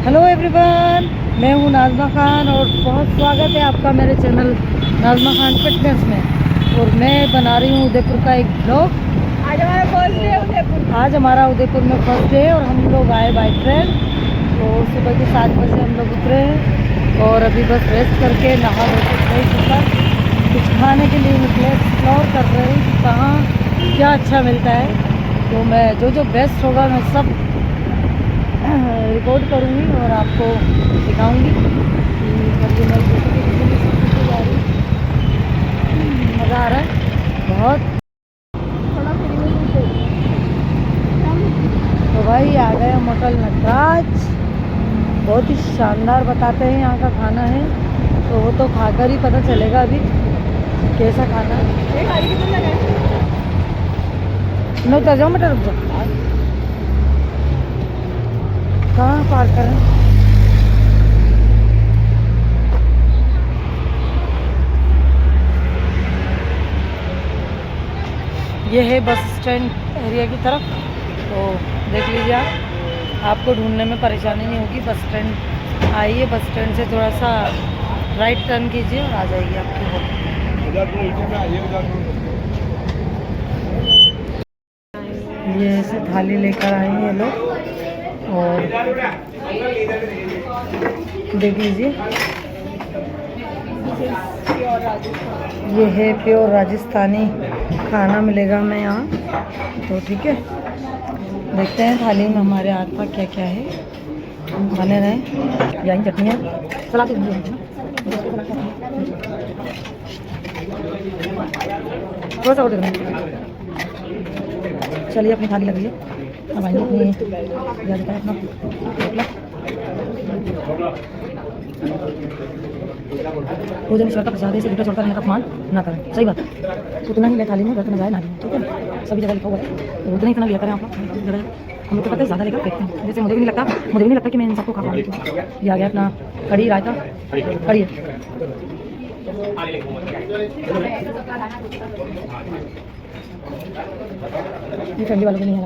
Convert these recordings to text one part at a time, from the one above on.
Hello everyone, मैं हूँ नाज़मा खान और बहुत स्वागत है आपका मेरे चैनल नाज़मा खान फिटनेस में। और मैं बना रही हूँ उदयपुर का एक ब्लॉग। आज हमारा फर्स्ट डे उदयपुर। आज हमारा उदयपुर में फर्स्ट डे और हम लोग आए बाई ट्रेन। तो सुबह के 7 बजे हम लोग उतरे हैं और अभी बस रेस्ट करके नहा धो के कुछ खाने के लिए निकले, एक्सप्लोर कर रहे हैं कि कहाँ क्या अच्छा मिलता है। तो मैं जो बेस्ट होगा मैं सब रिकॉर्ड करूँगी और आपको दिखाऊँगी। मज़ा आ रहा है बहुत। तो भाई आ गए हम होटल नटराज। बहुत ही शानदार बताते हैं यहाँ का खाना है, तो वो तो खाकर ही पता चलेगा अभी कैसा खाना है। मैं उतर जाऊँ बेटा, रुक जाओ। कहाँ पार्क करें? ये है बस स्टैंड एरिया की तरफ, तो देख लीजिए आपको ढूंढने में परेशानी नहीं होगी। बस स्टैंड आइए, बस स्टैंड से थोड़ा सा राइट टर्न कीजिए और आ जाएगी आपकी होटल। ये ऐसे थाली लेकर आए हैं ये लोग और देख लीजिए, ये है प्योर राजस्थानी खाना मिलेगा हमें यहाँ। तो ठीक है, देखते हैं थाली में हमारे हाथ पर क्या क्या है। बने रहे यही चटनियाँ सलाद थोड़ा सा और दे। चलिए अपनी थाली लगी है, अब आइए अपना भोजन ईश्वर का प्रसाद है, इसे दूसरा छोड़कर नहीं अपमान ना करें। सही बात, उतना ही ले थाली में, गलत ना जाए ना। ठीक है, सभी जगह लिखा हुआ है, तो उतना ही लिया करें आप लोग। हम लोग को पता है ज़्यादा लेकर फेंकते हैं, जैसे मुझे भी नहीं लगता कि मैं इन सबको खा पाऊँगी। ये आ गया अपना कढ़ी रायता, कढ़ी ये फैमिली वालों को नहीं है।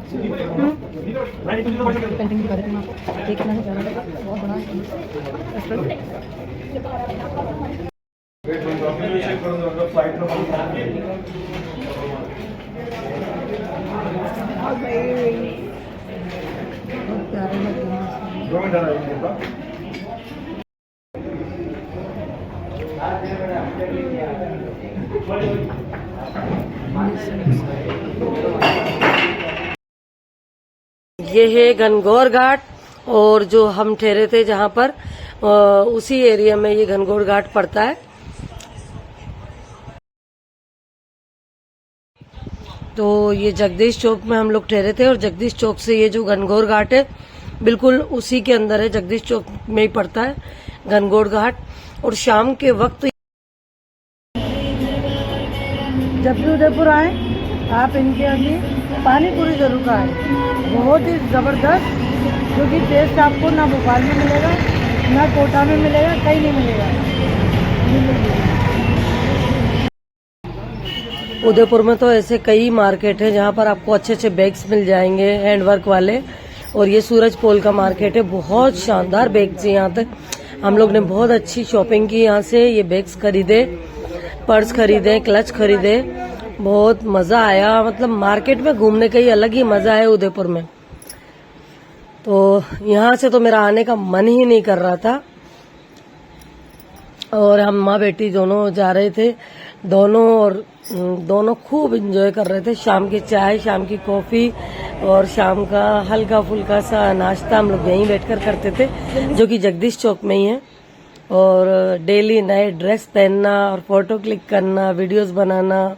पेंटिंग दिखा देती हूँ आपको, एक कितना है, बहुत बड़ा ये है घनघोर घाट, और जो हम ठहरे थे जहाँ पर उसी एरिया में ये घनघोर घाट पड़ता है। तो ये जगदीश चौक में हम लोग ठहरे थे और जगदीश चौक से ये जो घनघोर घाट है बिल्कुल उसी के अंदर है, जगदीश चौक में ही पड़ता है घनघोर घाट। और शाम के वक्त जब भी उदयपुर आए आप इनके अभी पानी पूरी जरूर खाएं, बहुत ही ज़बरदस्त। क्योंकि टेस्ट आपको ना भोपाल में मिलेगा, ना कोटा में मिलेगा, कहीं नहीं मिलेगा। उदयपुर में तो ऐसे कई मार्केट है जहाँ पर आपको अच्छे अच्छे बैग्स मिल जाएंगे हैंडवर्क वाले। और ये सूरज पोल का मार्केट है, बहुत शानदार बैग्स है यहाँ तक। हम लोग ने बहुत अच्छी शॉपिंग की यहाँ से, ये बैग्स खरीदे, पर्स खरीदे, क्लच खरीदे, बहुत मजा आया। मतलब मार्केट में घूमने का ही अलग ही मजा है उदयपुर में। तो यहाँ से तो मेरा आने का मन ही नहीं कर रहा था। और हम माँ बेटी दोनों जा रहे थे, दोनों खूब एंजॉय कर रहे थे। शाम की चाय, शाम की कॉफी और शाम का हल्का फुल्का सा नाश्ता हम लोग यहीं बैठकर करते थे, जो कि जगदीश चौक में ही है। और डेली नए ड्रेस पहनना और फोटो क्लिक करना, वीडियोस बनाना।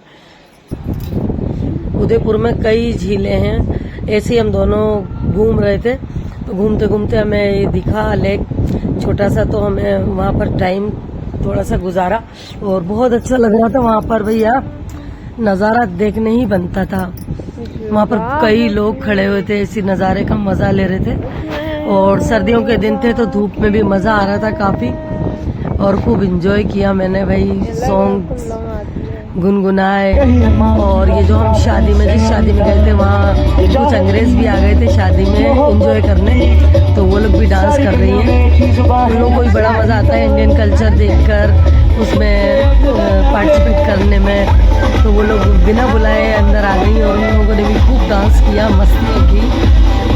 उदयपुर में कई झीलें हैं, ऐसे ही हम दोनों घूम रहे थे। तो घूमते घूमते हमें ये दिखा लेक छोटा सा, तो हमें वहाँ पर टाइम थोड़ा सा गुजारा और बहुत अच्छा लग रहा था वहाँ पर। भैया नज़ारा देखने ही बनता था, वहाँ पर कई लोग खड़े हुए थे, इसी नज़ारे का मजा ले रहे थे। और सर्दियों के दिन थे तो धूप में भी मजा आ रहा था काफी, और खूब एंजॉय किया मैंने भाई। सॉन्ग गुनगुनाए। और ये जो हम शादी में, जिस शादी में गए थे वहाँ कुछ अंग्रेज भी आ गए थे शादी में एंजॉय करने, तो वो लोग भी डांस कर रही हैं। उन लोगों को भी बड़ा मज़ा आता है इंडियन कल्चर देखकर, उसमें पार्टिसिपेट करने में। तो वो लोग बिना बुलाए अंदर आ गई और उन लोगों ने भी खूब डांस किया, मस्ती की,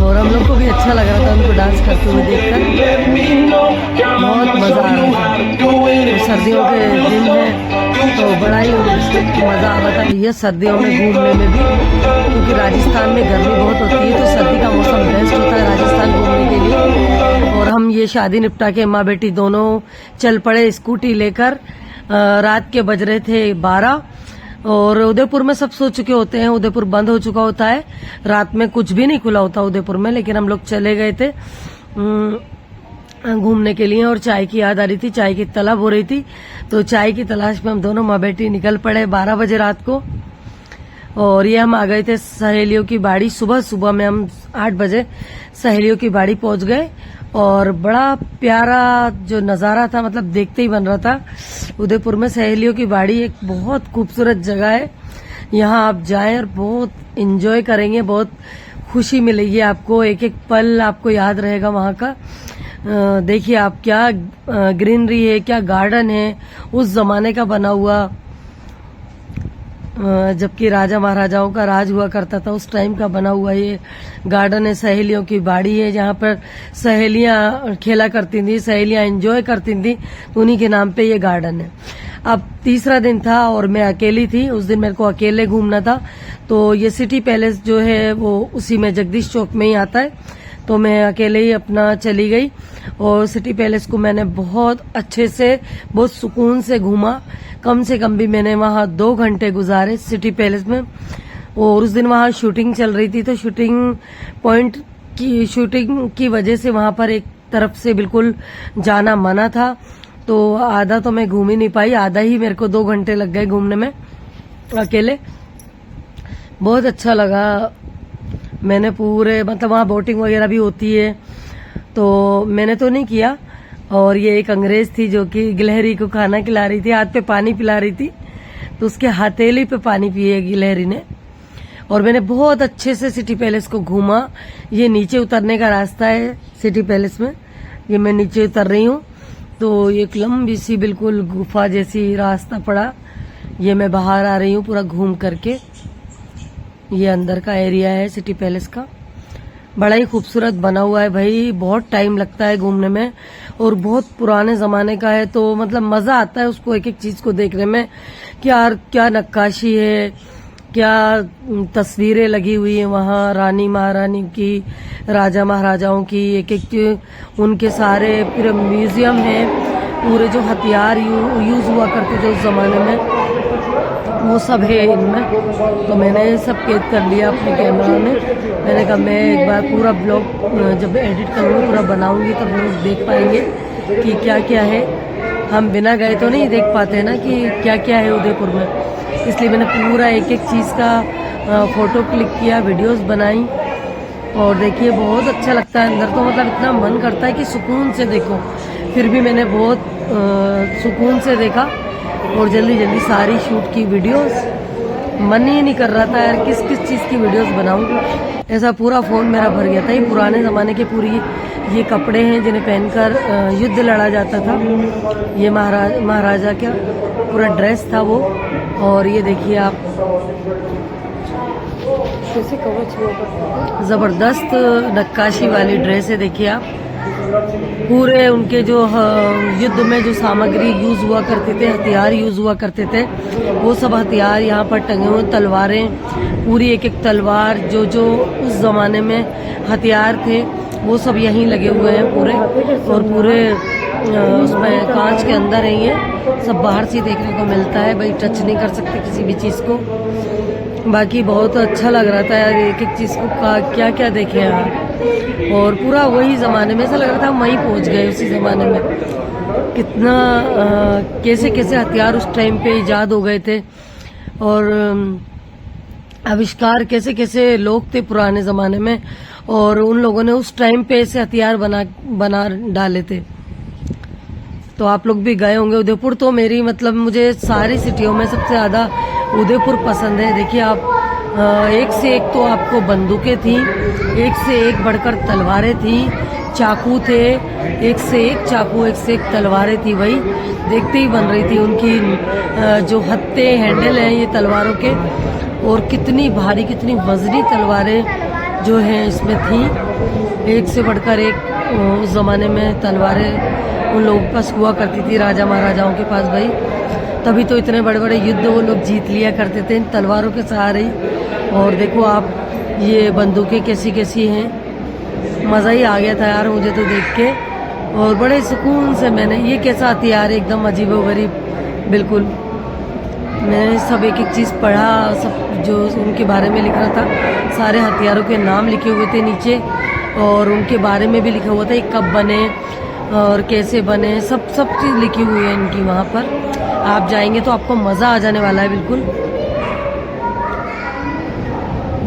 और हम लोग को भी अच्छा लग रहा था उनको डांस करते हुए देखकर। बहुत मज़ा आ रहा था। तो सर्दियों के दिन में तो बड़ा ही मज़ा आ रहा था ये सर्दियों में घूमने में भी, क्योंकि राजस्थान में गर्मी बहुत होती है, तो सर्दी का मौसम बेस्ट होता है राजस्थान घूमने के लिए। और हम ये शादी निपटा के माँ बेटी दोनों चल पड़े स्कूटी लेकर। रात के बज रहे थे 12, और उदयपुर में सब सो चुके होते हैं, उदयपुर बंद हो चुका होता है, रात में कुछ भी नहीं खुला होता उदयपुर में। लेकिन हम लोग चले गए थे घूमने के लिए, और चाय की याद आ रही थी, चाय की तलब हो रही थी, तो चाय की तलाश में हम दोनों माँ बेटी निकल पड़े 12 बजे रात को। और ये हम आ गए थे सहेलियों की बाड़ी। सुबह सुबह में हम 8 बजे सहेलियों की बाड़ी पहुंच गए, और बड़ा प्यारा जो नज़ारा था, मतलब देखते ही बन रहा था। उदयपुर में सहेलियों की बाड़ी एक बहुत खूबसूरत जगह है, यहाँ आप जाएं और बहुत एंजॉय करेंगे, बहुत खुशी मिलेगी आपको, एक एक पल आपको याद रहेगा वहाँ का। देखिए आप, क्या ग्रीनरी है, क्या गार्डन है, उस जमाने का बना हुआ, जबकि राजा महाराजाओं का राज हुआ करता था उस टाइम का बना हुआ ये गार्डन है। सहेलियों की बाड़ी है, जहाँ पर सहेलियां खेला करती थी, सहेलियां एंजॉय करती थी, तो उन्हीं के नाम पे ये गार्डन है। अब तीसरा दिन था और मैं अकेली थी, उस दिन मेरे को अकेले घूमना था। तो ये सिटी पैलेस जो है वो उसी में जगदीश चौक में ही आता है, तो मैं अकेले ही अपना चली गई, और सिटी पैलेस को मैंने बहुत अच्छे से, बहुत सुकून से घूमा। कम से कम भी मैंने वहाँ 2 घंटे गुजारे सिटी पैलेस में। और उस दिन वहाँ शूटिंग चल रही थी, तो शूटिंग पॉइंट की शूटिंग की वजह से वहाँ पर एक तरफ से बिल्कुल जाना मना था, तो आधा तो मैं घूम ही नहीं पाई, आधा ही मेरे को 2 घंटे लग गए घूमने में अकेले। बहुत अच्छा लगा। मैंने पूरे, मतलब वहाँ बोटिंग वगैरह भी होती है, तो मैंने तो नहीं किया। और ये एक अंग्रेज थी जो कि गिलहरी को खाना खिला रही थी, हाथ पे पानी पिला रही थी, तो उसके हथेली पे पानी पिए गिलहरी ने। और मैंने बहुत अच्छे से सिटी पैलेस को घूमा। ये नीचे उतरने का रास्ता है सिटी पैलेस में, ये मैं नीचे उतर रही हूँ, तो एक लंबी सी बिल्कुल गुफा जैसी रास्ता पड़ा, ये मैं बाहर आ रही हूँ पूरा घूम करके। ये अंदर का एरिया है सिटी पैलेस का, बड़ा ही खूबसूरत बना हुआ है भाई। बहुत टाइम लगता है घूमने में, और बहुत पुराने जमाने का है, तो मतलब मजा आता है उसको एक एक चीज को देखने में। क्या नक्काशी है, क्या तस्वीरें लगी हुई है वहाँ, रानी महारानी की, राजा महाराजाओं की, एक एक उनके सारे पूरे म्यूजियम है, पूरे जो हथियार यूज हुआ करते थे उस जमाने में, वो सब है इनमें। तो मैंने सब कैद कर लिया अपने कैमरा में। मैंने कहा मैं एक बार पूरा ब्लॉग जब एडिट करूँगी, पूरा बनाऊंगी, तब लोग देख पाएंगे कि क्या क्या है। हम बिना गए तो नहीं देख पाते ना कि क्या क्या है उदयपुर में, इसलिए मैंने पूरा एक एक चीज़ का फोटो क्लिक किया, वीडियोस बनाई। और देखिए बहुत अच्छा लगता है अंदर, तो मतलब इतना मन करता है कि सुकून से देखो। फिर भी मैंने बहुत सुकून से देखा, और जल्दी जल्दी सारी शूट की वीडियोस। मन ही नहीं कर रहा था यार किस किस चीज़ की वीडियोस बनाऊं, ऐसा पूरा फ़ोन मेरा भर गया था। ये पुराने ज़माने के पूरी ये कपड़े हैं जिन्हें पहनकर युद्ध लड़ा जाता था, ये महाराजा का पूरा ड्रेस था वो। और ये देखिए आप, ज़बरदस्त नक्काशी वाली ड्रेस है, देखिए आप। पूरे उनके जो युद्ध में जो सामग्री यूज हुआ करते थे, हथियार यूज हुआ करते थे, वो सब हथियार यहाँ पर टंगे हुए। तलवारें, पूरी एक एक तलवार जो जो उस जमाने में हथियार थे, वो सब यहीं लगे हुए हैं पूरे। और पूरे उसमें कांच के अंदर है, ये सब बाहर से देखने को मिलता है भाई, टच नहीं कर सकते किसी भी चीज़ को। बाकी बहुत अच्छा लग रहा था यार, एक एक चीज़ को क्या क्या देखे यार। और पूरा वही ज़माने में ऐसा लग रहा था वहीं पहुंच गए, उसी ज़माने में। कितना कैसे कैसे हथियार उस टाइम पे इजाद हो गए थे, और आविष्कार कैसे कैसे लोग थे पुराने ज़माने में, और उन लोगों ने उस टाइम पे ऐसे हथियार बना डाले थे। तो आप लोग भी गए होंगे उदयपुर। तो मेरी मतलब मुझे सारी सिटियों में सबसे ज़्यादा उदयपुर पसंद है। देखिए आप, एक से एक तो आपको बंदूकें थी, एक से एक बढ़कर तलवारें थी, चाकू थे, एक से एक चाकू, एक से एक तलवारें थी भाई, देखते ही बन रही थी। उनकी जो हत्थे हैंडल हैं ये तलवारों के, और कितनी भारी कितनी वजनी तलवारें जो हैं इसमें थी, एक से बढ़कर एक। उस जमाने में तलवारें उन लोगों के पास हुआ करती थी, राजा महाराजाओं के पास भाई, तभी तो इतने बड़े बड़े युद्ध वो लोग जीत लिया करते थे इन तलवारों के सहारे ही। और देखो आप ये बंदूकें कैसी कैसी हैं, मज़ा ही आ गया था यार मुझे तो देख के। और बड़े सुकून से मैंने, ये कैसा हथियार है एकदम अजीबोगरीब बिल्कुल। मैंने सब एक एक चीज़ पढ़ा, सब जो उनके बारे में लिख रहा था, सारे हथियारों के नाम लिखे हुए थे नीचे, और उनके बारे में भी लिखा हुआ था ये कब बने और कैसे बने, सब चीज़ लिखी हुई है इनकी वहाँ पर। आप जाएंगे तो आपको मज़ा आ जाने वाला है बिल्कुल।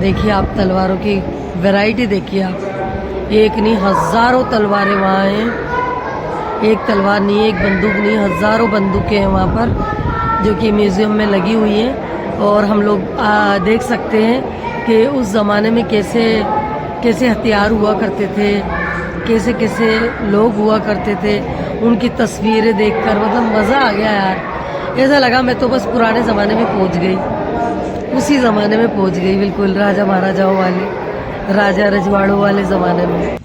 देखिए आप तलवारों की वैरायटी देखिए आप, एक नहीं हज़ारों तलवारें वहाँ हैं, एक तलवार नहीं, एक बंदूक नहीं, हज़ारों बंदूकें हैं वहाँ पर जो कि म्यूज़ियम में लगी हुई हैं। और हम लोग देख सकते हैं कि उस ज़माने में कैसे कैसे हथियार हुआ करते थे, कैसे कैसे लोग हुआ करते थे, उनकी तस्वीरें देखकर मतलब मज़ा आ गया यार। ऐसा लगा मैं तो बस पुराने ज़माने में पहुंच गई, उसी ज़माने में पहुंच गई बिल्कुल, राजा महाराजाओं वाले, राजा रजवाड़ों वाले ज़माने में।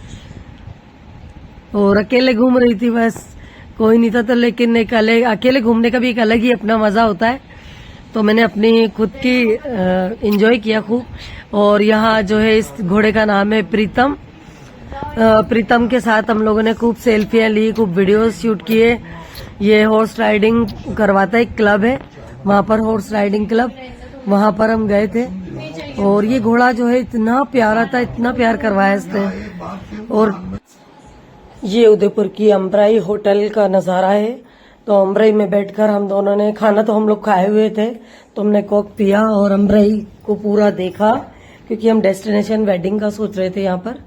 और अकेले घूम रही थी बस, कोई नहीं था तो, लेकिन एक अकेले घूमने का भी एक अलग ही अपना मज़ा होता है। तो मैंने अपनी खुद की एंजॉय किया खूब। और यहाँ जो है इस घोड़े का नाम है प्रीतम। प्रीतम के साथ हम लोगों ने खूब सेल्फियाँ ली, खूब वीडियोस शूट किए। ये हॉर्स राइडिंग करवाता है, एक क्लब है वहाँ पर, हॉर्स राइडिंग क्लब, वहाँ पर हम गए थे। और ये घोड़ा जो है इतना प्यारा था, इतना प्यार करवाया इसने। और ये उदयपुर की अम्बराई होटल का नज़ारा है। तो अम्बराई में बैठकर हम दोनों ने, खाना तो हम लोग खाए हुए थे, तो हमने कोक पिया और अम्बराई को पूरा देखा, क्योंकि हम डेस्टिनेशन वेडिंग का सोच रहे थे यहाँ पर।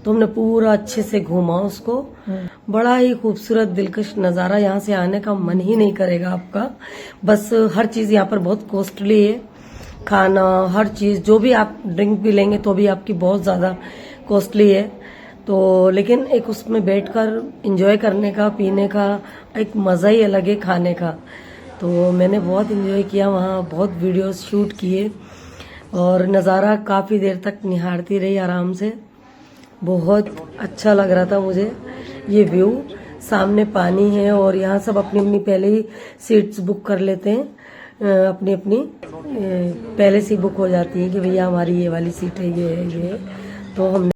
तो हमने पूरा अच्छे से घूमा उसको। बड़ा ही खूबसूरत दिलकश नज़ारा, यहाँ से आने का मन ही नहीं करेगा आपका। बस हर चीज़ यहाँ पर बहुत कॉस्टली है, खाना हर चीज़, जो भी आप ड्रिंक भी लेंगे तो भी आपकी बहुत ज़्यादा कॉस्टली है। तो लेकिन एक उसमें बैठकर एंजॉय करने का, पीने का एक मज़ा ही अलग है, खाने का। तो मैंने बहुत एंजॉय किया वहाँ, बहुत वीडियोस शूट किए और नज़ारा काफ़ी देर तक निहारती रही आराम से। बहुत अच्छा लग रहा था मुझे ये व्यू। सामने पानी है और यहाँ सब अपनी अपनी पहले ही सीट्स बुक कर लेते हैं, अपनी अपनी पहले से बुक हो जाती है कि भैया हमारी ये वाली सीट है, ये है, ये है। तो हमने